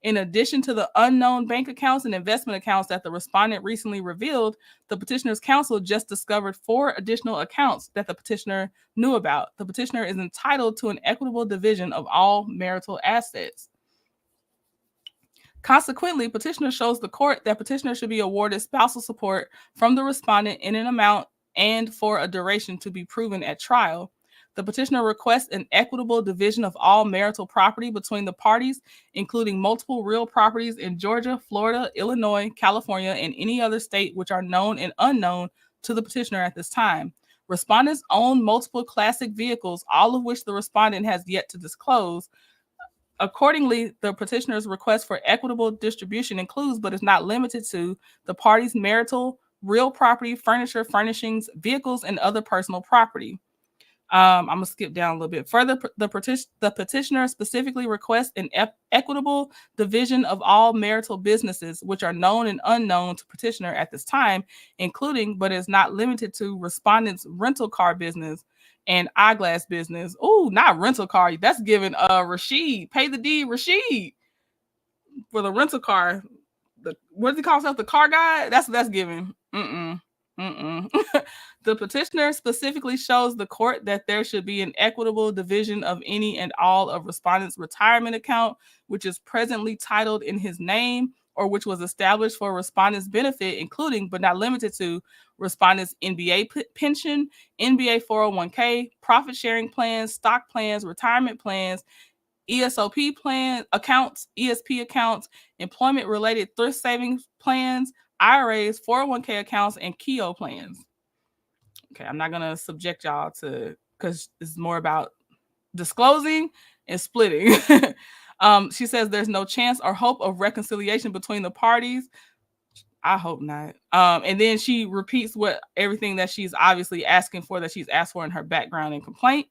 In addition to the unknown bank accounts and investment accounts that the respondent recently revealed, the petitioner's counsel just discovered 4 additional accounts that the petitioner knew about. The petitioner is entitled to an equitable division of all marital assets. Consequently, petitioner shows the court that petitioner should be awarded spousal support from the respondent in an amount and for a duration to be proven at trial. The petitioner requests an equitable division of all marital property between the parties, including multiple real properties in Georgia, Florida, Illinois, California, and any other state which are known and unknown to the petitioner at this time. Respondents own multiple classic vehicles, all of which the respondent has yet to disclose. Accordingly, the petitioner's request for equitable distribution includes, but is not limited to, the parties' marital, real property, furniture, furnishings, vehicles, and other personal property. I'm going to skip down a little bit further. The petitioner specifically requests an equitable division of all marital businesses, which are known and unknown to petitioner at this time, including, but is not limited to, respondent's rental car business and eyeglass business. Oh, not rental car. That's giving Rashid. Pay the deed, Rashid, for the rental car. What does he call himself? The car guy? That's giving. The petitioner specifically shows the court that there should be an equitable division of any and all of respondent's retirement account, which is presently titled in his name or which was established for respondent's benefit, including but not limited to respondent's NBA pension, NBA 401k, profit sharing plans, stock plans, retirement plans, ESOP plan accounts, ESP accounts, employment related thrift savings plans, IRAs, 401k accounts, and KEO plans. Okay, I'm not going to subject y'all to, because it's more about disclosing and splitting. She says there's no chance or hope of reconciliation between the parties. I hope not. And then she repeats everything that she's obviously asking for, that she's asked for in her background and complaint.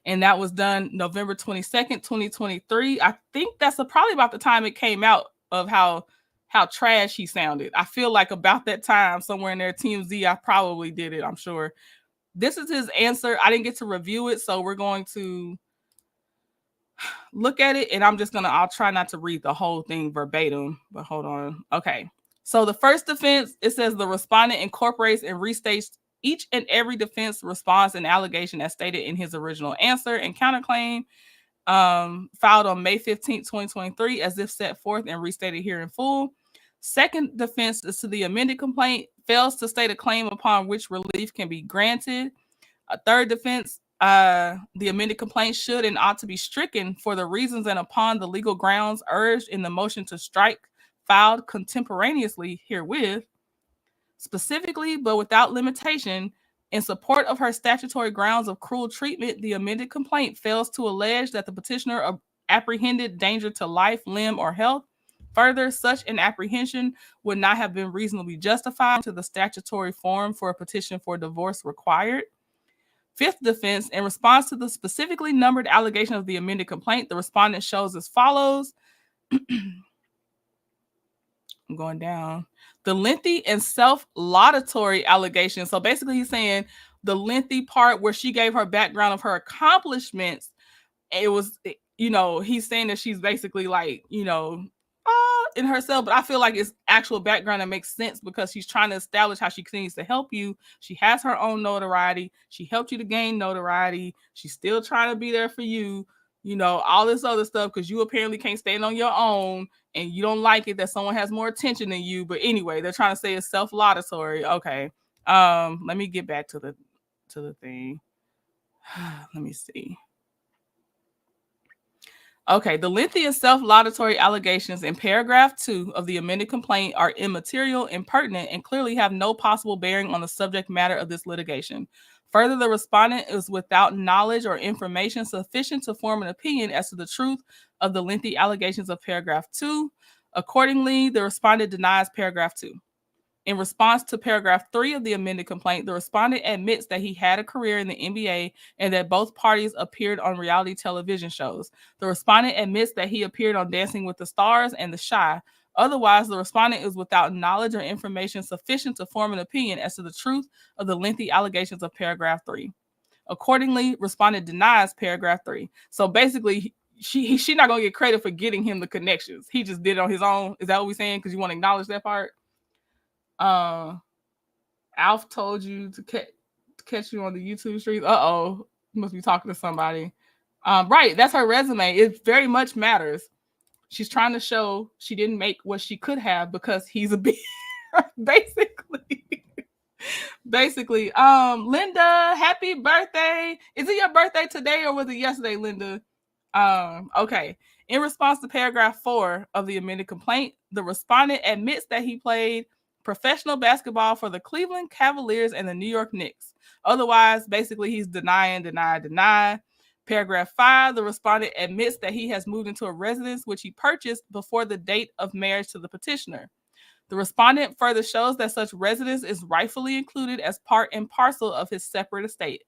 And that was done November 22nd, 2023. I think that's probably about the time it came out of how trash he sounded. I feel like about that time, somewhere in there, TMZ, I probably did it, I'm sure. This is his answer. I didn't get to review it, so we're going to look at it, and I'll try not to read the whole thing verbatim, but hold on. Okay. So the first defense, it says the respondent incorporates and restates each and every defense response and allegation as stated in his original answer and counterclaim filed on May 15, 2023, as if set forth and restated here in full. Second defense is to the amended complaint, fails to state a claim upon which relief can be granted. A third defense, the amended complaint should and ought to be stricken for the reasons and upon the legal grounds urged in the motion to strike filed contemporaneously herewith. Specifically, but without limitation, in support of her statutory grounds of cruel treatment, the amended complaint fails to allege that the petitioner apprehended danger to life, limb, or health. Further, such an apprehension would not have been reasonably justified to the statutory form for a petition for divorce required. Fifth defense, in response to the specifically numbered allegation of the amended complaint, the respondent shows as follows. I'm going down. The lengthy and self-laudatory allegation. So basically he's saying the lengthy part where she gave her background of her accomplishments, it was, he's saying that she's basically like, in herself, but I feel like it's actual background that makes sense because she's trying to establish how she continues to help you. She has her own notoriety. She helped you to gain notoriety. She's still trying to be there for you, all this other stuff because you apparently can't stand on your own and you don't like it that someone has more attention than you. But anyway, they're trying to say it's self-laudatory. Okay. Let me get back to the thing. Let me see. Okay, the lengthy and self-laudatory allegations in paragraph 2 of the amended complaint are immaterial, impertinent, and clearly have no possible bearing on the subject matter of this litigation. Further, the respondent is without knowledge or information sufficient to form an opinion as to the truth of the lengthy allegations of paragraph 2. Accordingly, the respondent denies paragraph 2. In response to paragraph 3 of the amended complaint, the respondent admits that he had a career in the NBA and that both parties appeared on reality television shows. The respondent admits that he appeared on Dancing with the Stars and The Chi. Otherwise, the respondent is without knowledge or information sufficient to form an opinion as to the truth of the lengthy allegations of paragraph 3. Accordingly, respondent denies paragraph 3. So basically, she's not going to get credit for getting him the connections. He just did it on his own. Is that what we're saying? Because you want to acknowledge that part? Alf told you to catch you on the YouTube streets. You must be talking to somebody. Right, that's her resume. It very much matters. She's trying to show she didn't make what she could have because he's a bitch, basically. Basically, Linda, happy birthday. Is it your birthday today or was it yesterday, Linda? Okay. In response to paragraph 4 of the amended complaint, the respondent admits that he played professional basketball for the Cleveland Cavaliers and the New York Knicks. Otherwise, basically, he's denying. Paragraph 5, the respondent admits that he has moved into a residence which he purchased before the date of marriage to the petitioner. The respondent further shows that such residence is rightfully included as part and parcel of his separate estate.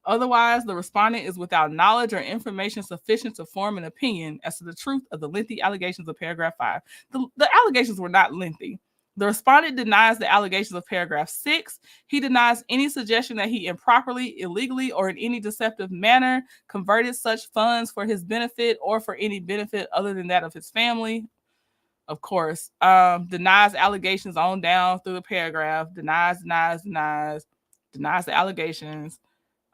Otherwise, the respondent is without knowledge or information sufficient to form an opinion as to the truth of the lengthy allegations of paragraph 5. The allegations were not lengthy. The respondent denies the allegations of paragraph 6. He denies any suggestion that he improperly, illegally, or in any deceptive manner converted such funds for his benefit or for any benefit other than that of his family. Of course, denies allegations on down through the paragraph, denies the allegations.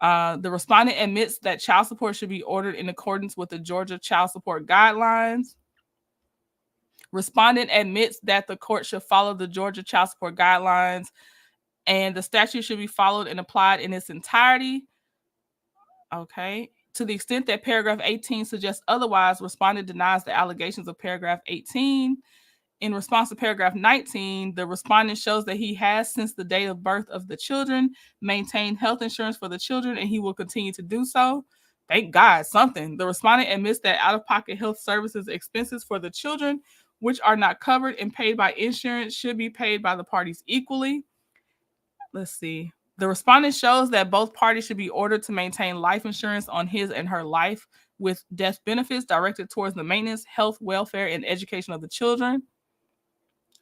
The respondent admits that child support should be ordered in accordance with the Georgia child support guidelines. Respondent admits that the court should follow the Georgia child support guidelines and the statute should be followed and applied in its entirety. Okay. To the extent that paragraph 18 suggests otherwise, respondent denies the allegations of paragraph 18. In response to paragraph 19, the respondent shows that he has, since the date of birth of the children, maintained health insurance for the children, and he will continue to do so. Thank God, something. The respondent admits that out-of-pocket health services expenses for the children, which are not covered and paid by insurance, should be paid by the parties equally. Let's see. The respondent shows that both parties should be ordered to maintain life insurance on his and her life with death benefits directed towards the maintenance, health, welfare, and education of the children.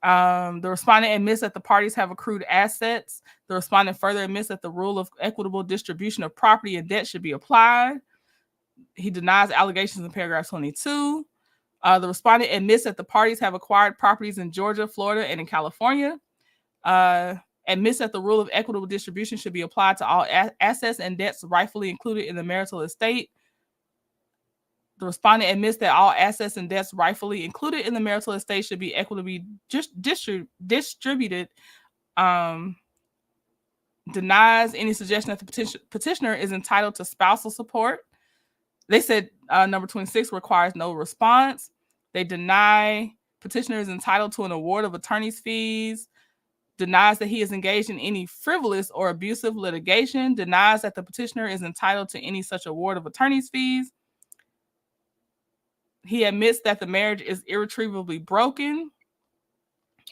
The respondent admits that the parties have accrued assets. The respondent further admits that the rule of equitable distribution of property and debt should be applied. He denies allegations in paragraph 22. The respondent admits that the parties have acquired properties in Georgia, Florida, and in California. Admits that the rule of equitable distribution should be applied to all assets and debts rightfully included in the marital estate. The respondent admits that all assets and debts rightfully included in the marital estate should be equitably distributed. Denies any suggestion that the petitioner is entitled to spousal support. They said number 26 requires no response. They deny petitioner is entitled to an award of attorney's fees. Denies that he is engaged in any frivolous or abusive litigation. Denies that the petitioner is entitled to any such award of attorney's fees. He admits that the marriage is irretrievably broken.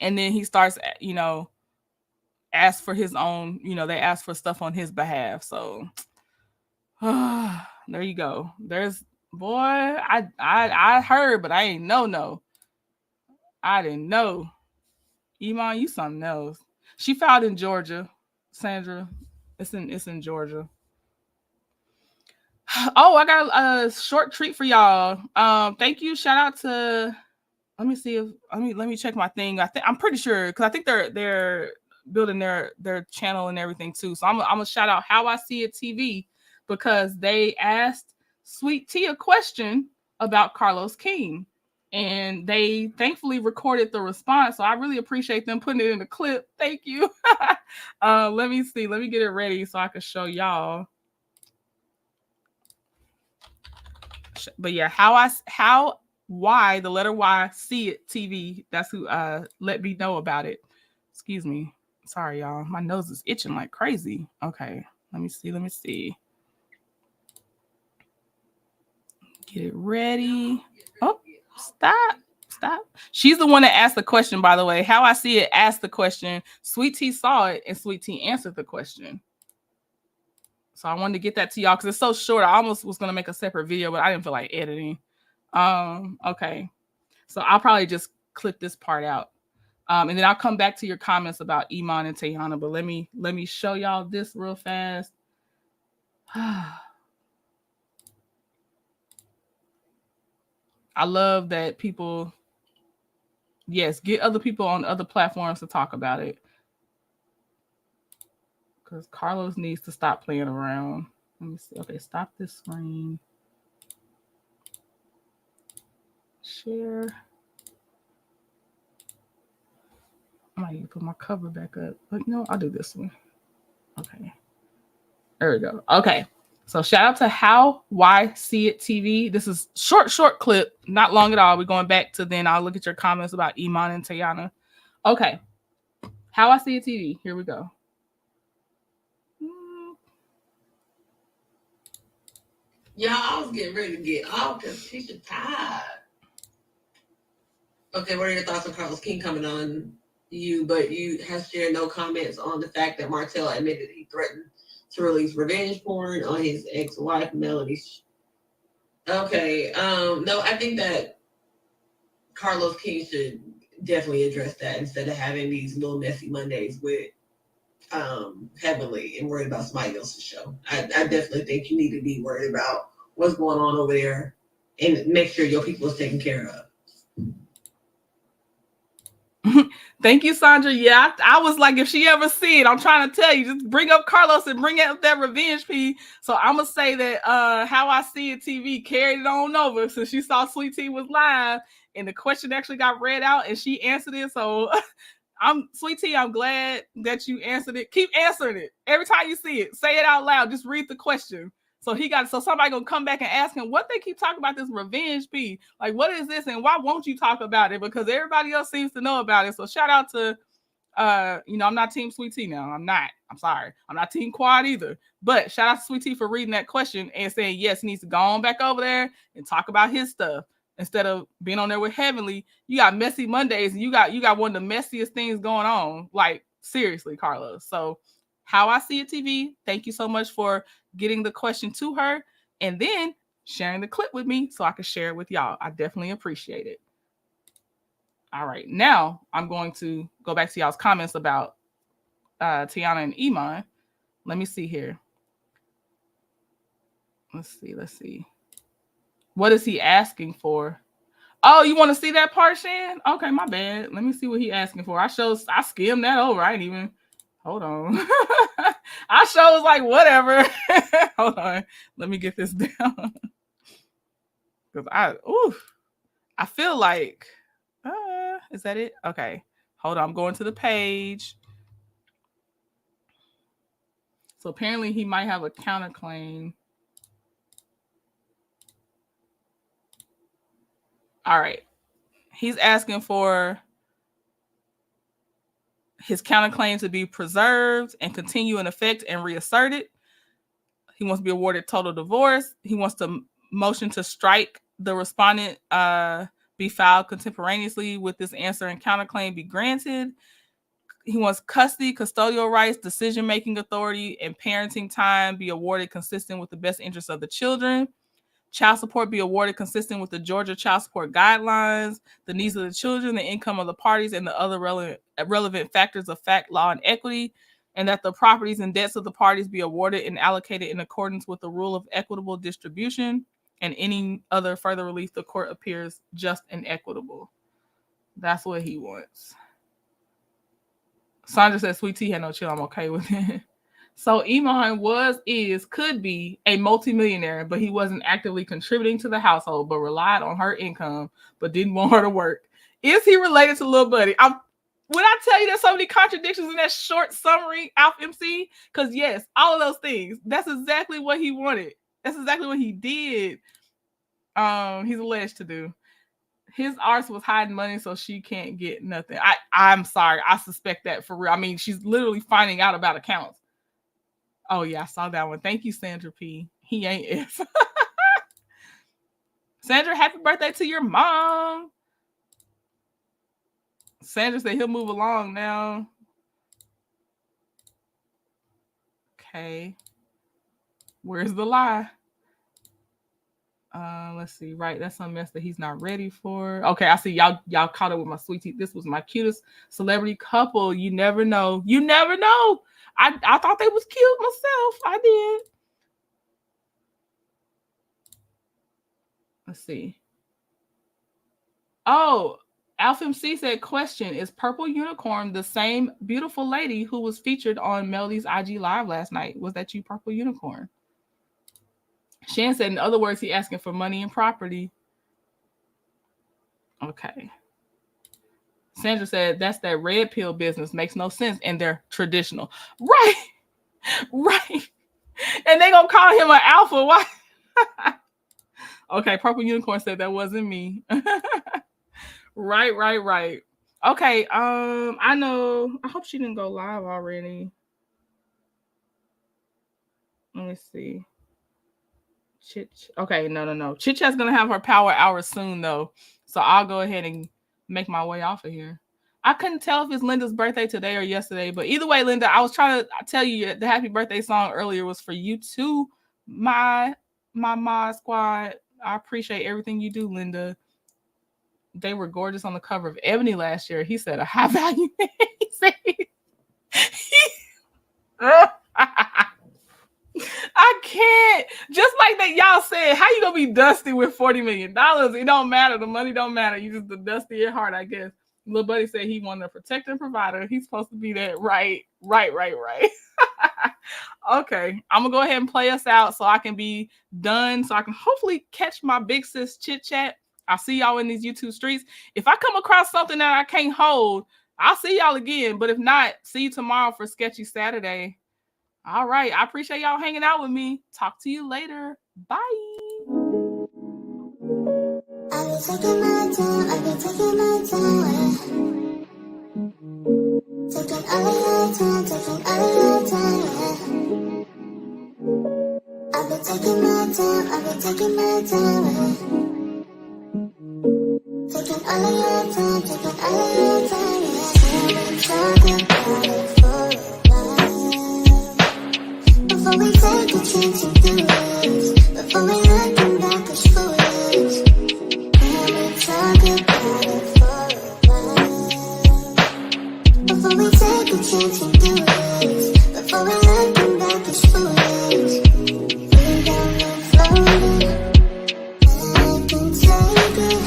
And then he starts, ask for his own, they ask for stuff on his behalf. So there you go. There's, boy, I heard, but I ain't know. I didn't know. Iman, you something else. She filed in Georgia, Sandra. It's in Georgia. Oh, I got a short treat for y'all. Thank you. Shout out to. Let me see if let me check my thing. I'm pretty sure because I think they're building their channel and everything too. So I'm gonna shout out How I See It TV because they asked Sweet Tea a question about Carlos King. And they thankfully recorded the response. So I really appreciate them putting it in the clip. Thank you. Let me see. Let me get it ready so I can show y'all. But yeah, why the letter Y See It TV. That's who let me know about it. Excuse me. Sorry, y'all. My nose is itching like crazy. Okay. Let me see. Get it ready. Oh. Stop. She's the one that asked the question, by the way. How I See It asked the question. Sweet Tea saw it, and Sweet Tea answered the question. So I wanted to get that to y'all because it's so short. I almost was going to make a separate video, but I didn't feel like editing. Okay. So I'll probably just clip this part out. And then I'll come back to your comments about Iman and Teyana. But let me show y'all this real fast. I love that people, yes, get other people on other platforms to talk about it. Because Carlos needs to stop playing around. Let me see. Okay, stop this screen. Share. I might need to put my cover back up. But I'll do this one. Okay. There we go. Okay. So shout out to How Why See It TV. This is short clip, not long at all. We're going back to then I'll look at your comments about Iman and Teyana. Okay. How I See It TV. Here we go. Y'all, I was getting ready to get off because she's tired. Okay, what are your thoughts on Carlos King coming on you, but you have shared no comments on the fact that Martell admitted he threatened to release revenge porn on his ex-wife, Melody. Okay, no, I think that Carlos King should definitely address that instead of having these little messy Mondays with Heavenly and worried about somebody else's show. I definitely think you need to be worried about what's going on over there and make sure your people is taken care of. Thank you, Sandra. Yeah, I was like, if she ever see it, I'm trying to tell you, just bring up Carlos and bring up that revenge P. So I'm gonna say that How I See It TV carried it on over since she saw Sweet Tea was live and the question actually got read out and she answered it. So Sweet Tea, I'm glad that you answered it. Keep answering it every time you see it. Say it out loud. Just read the question. So somebody gonna come back and ask him what they keep talking about this revenge P. Like, what is this and why won't you talk about it? Because everybody else seems to know about it. So shout out to I'm not team Sweet Tea now. I'm not. I'm sorry. I'm not team Quad either. But shout out to Sweet Tea for reading that question and saying yes, he needs to go on back over there and talk about his stuff. Instead of being on there with Heavenly, you got messy Mondays and you got one of the messiest things going on. Like, seriously, Carlos. So How I See It TV, thank you so much for getting the question to her and then sharing the clip with me so I can share it with y'all. I definitely appreciate it. All right, now I'm going to go back to y'all's comments about Teyana and Iman. Let me see here. Let's see. What is he asking for? Oh, you want to see that part, Shan? Okay, my bad. Let me see what he asking for. I skimmed that over. I didn't even. Hold on. I was like, whatever. Hold on. Let me get this down. Because I feel like, is that it? Okay. Hold on. I'm going to the page. So apparently he might have a counterclaim. All right. He's asking for his counterclaim to be preserved and continue in effect and reasserted. He wants to be awarded total divorce. He wants to motion to strike the respondent be filed contemporaneously with this answer and counterclaim be granted. He wants custody, custodial rights, decision-making authority, and parenting time be awarded consistent with the best interests of the children. Child support be awarded consistent with the Georgia child support guidelines, the needs of the children, the income of the parties, and the other relevant factors of fact, law, and equity, and that the properties and debts of the parties be awarded and allocated in accordance with the rule of equitable distribution, and any other further relief the court appears just and equitable. That's what he wants. Sandra said Sweet Tea had no chill. I'm okay with it. So Iman could be a multimillionaire, but he wasn't actively contributing to the household, but relied on her income, but didn't want her to work. Is he related to Lil Buddy? When I tell you there's so many contradictions in that short summary, Alf MC, because yes, all of those things, that's exactly what he wanted. That's exactly what he did. He's alleged to do. His arse was hiding money so she can't get nothing. I'm sorry. I suspect that for real. I mean, she's literally finding out about accounts. Oh, yeah, I saw that one. Thank you, Sandra P. He ain't if. Sandra, happy birthday to your mom. Sandra said he'll move along now. Okay. Where's the lie? Let's see. Right, that's some mess that he's not ready for. Okay, I see y'all caught up with my Sweet Tea. This was my cutest celebrity couple. You never know. You never know. I thought they was cute myself. I did. Let's see. Oh, Alf MC said, question, is Purple Unicorn the same beautiful lady who was featured on Melody's IG Live last night? Was that you, Purple Unicorn? Shan said, in other words, he asking for money and property. Okay. Sandra said, that's that red pill business. Makes no sense. And they're traditional. Right. Right. And they gonna call him an alpha. Why? Okay, Purple Unicorn said that wasn't me. Right. Okay, I know. I hope she didn't go live already. Let me see. Okay, no. Chit Chat's gonna have her power hour soon though, so I'll go ahead and make my way off of here. I couldn't tell if it's Linda's birthday today or yesterday, but either way, Linda, I was trying to tell you the happy birthday song earlier was for you too, my mod squad. I appreciate everything you do, Linda. They were gorgeous on the cover of Ebony last year. He said a high value. He said, I can't. Just like that, y'all said, how you gonna be dusty with $40 million? It don't matter. The money don't matter. You just the dusty at heart, I guess. Little buddy said he wanted a protector and provider. He's supposed to be that. Right. Okay, I'm gonna go ahead and play us out so I can be done, so I can hopefully catch my big sis chit chat. I'll see y'all in these YouTube streets. If I come across something that I can't hold, I'll see y'all again. But if not, see you tomorrow for Sketchy Saturday. All right. I appreciate y'all hanging out with me. Talk to you later. Bye. I'll be taking my time. I'll be taking my time. Taking all of your time. Taking all of your time. I'll be taking my time. I'll be taking my time. Taking all of your time. Taking all of your time. We've been talking about it for a while. Before we take a chance and do it, before we looking back as foolish, and we talk about it for a while. Before we take a chance and do it, before we looking back as foolish, we got me floating, and I can take it.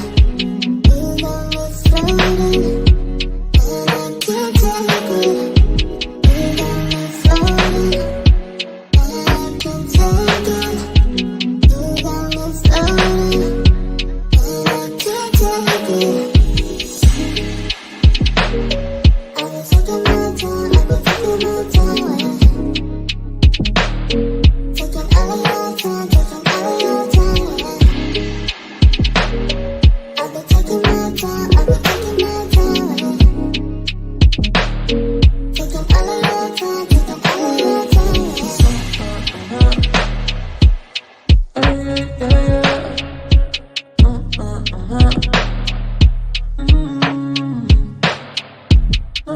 We got me floating, and I can't take it. We got me floating. Oh